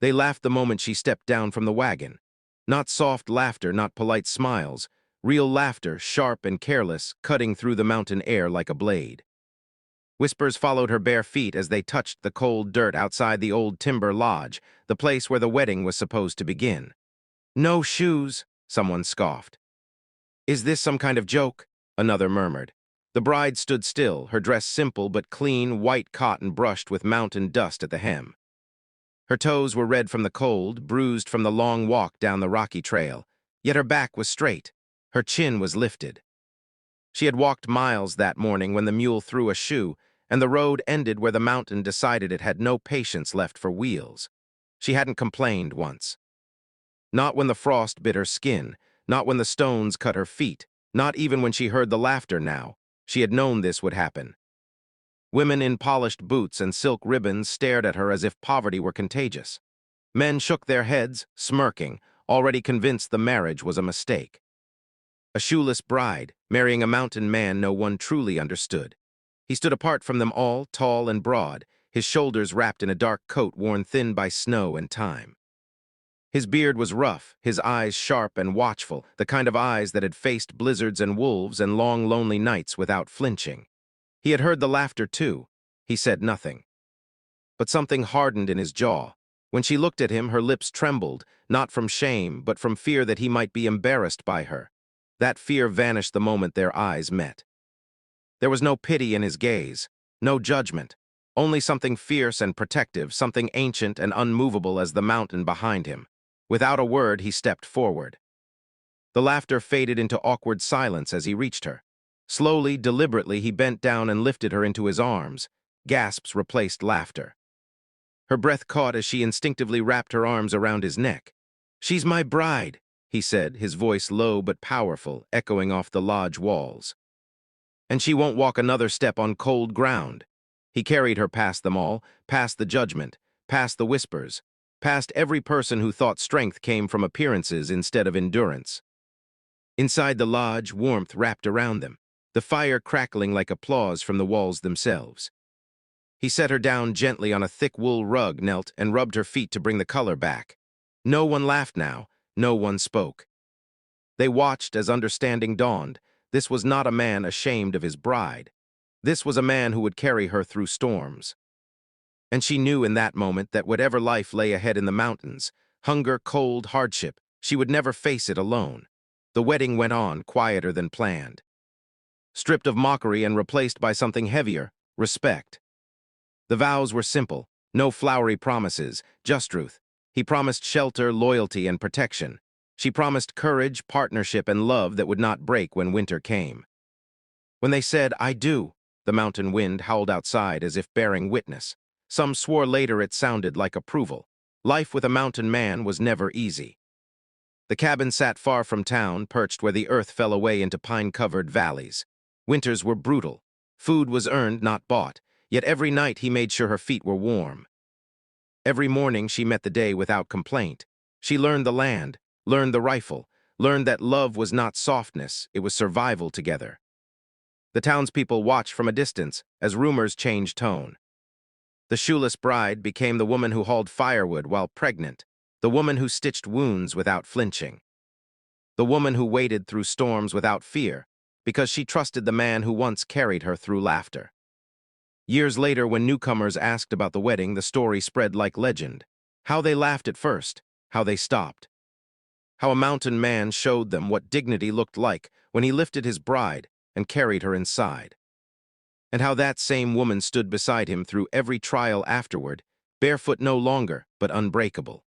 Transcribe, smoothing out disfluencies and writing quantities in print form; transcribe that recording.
They laughed the moment she stepped down from the wagon. Not soft laughter, not polite smiles. Real laughter, sharp and careless, cutting through the mountain air like a blade. Whispers followed her bare feet as they touched the cold dirt outside the old timber lodge, the place where the wedding was supposed to begin. "No shoes," someone scoffed. "Is this some kind of joke?" another murmured. The bride stood still, her dress simple but clean, white cotton brushed with mountain dust at the hem. Her toes were red from the cold, bruised from the long walk down the rocky trail, yet her back was straight, her chin was lifted. She had walked miles that morning when the mule threw a shoe, and the road ended where the mountain decided it had no patience left for wheels. She hadn't complained once. Not when the frost bit her skin, not when the stones cut her feet, not even when she heard the laughter now. She had known this would happen. Women in polished boots and silk ribbons stared at her as if poverty were contagious. Men shook their heads, smirking, already convinced the marriage was a mistake. A shoeless bride, marrying a mountain man no one truly understood. He stood apart from them all, tall and broad, his shoulders wrapped in a dark coat worn thin by snow and time. His beard was rough, his eyes sharp and watchful, the kind of eyes that had faced blizzards and wolves and long, lonely nights without flinching. He had heard the laughter too. He said nothing. But something hardened in his jaw. When she looked at him, her lips trembled, not from shame, but from fear that he might be embarrassed by her. That fear vanished the moment their eyes met. There was no pity in his gaze, no judgment, only something fierce and protective, something ancient and unmovable as the mountain behind him. Without a word, he stepped forward. The laughter faded into awkward silence as he reached her. Slowly, deliberately, he bent down and lifted her into his arms. Gasps replaced laughter. Her breath caught as she instinctively wrapped her arms around his neck. "She's my bride," he said, his voice low but powerful, echoing off the lodge walls. "And she won't walk another step on cold ground." He carried her past them all, past the judgment, past the whispers, past every person who thought strength came from appearances instead of endurance. Inside the lodge, warmth wrapped around them, the fire crackling like applause from the walls themselves. He set her down gently on a thick wool rug, knelt, and rubbed her feet to bring the color back. No one laughed now, no one spoke. They watched as understanding dawned. This was not a man ashamed of his bride. This was a man who would carry her through storms. And she knew in that moment that whatever life lay ahead in the mountains, hunger, cold, hardship, she would never face it alone. The wedding went on, quieter than planned. Stripped of mockery and replaced by something heavier, respect. The vows were simple, no flowery promises, just truth. He promised shelter, loyalty, and protection. She promised courage, partnership, and love that would not break when winter came. When they said, "I do," the mountain wind howled outside as if bearing witness. Some swore later it sounded like approval. Life with a mountain man was never easy. The cabin sat far from town, perched where the earth fell away into pine-covered valleys. Winters were brutal. Food was earned, not bought, yet every night he made sure her feet were warm. Every morning she met the day without complaint. She learned the land, learned the rifle, learned that love was not softness, it was survival together. The townspeople watched from a distance as rumors changed tone. The shoeless bride became the woman who hauled firewood while pregnant, the woman who stitched wounds without flinching, the woman who waded through storms without fear, because she trusted the man who once carried her through laughter. Years later, when newcomers asked about the wedding, the story spread like legend. How they laughed at first, how they stopped. How a mountain man showed them what dignity looked like when he lifted his bride and carried her inside. And how that same woman stood beside him through every trial afterward, barefoot no longer, but unbreakable.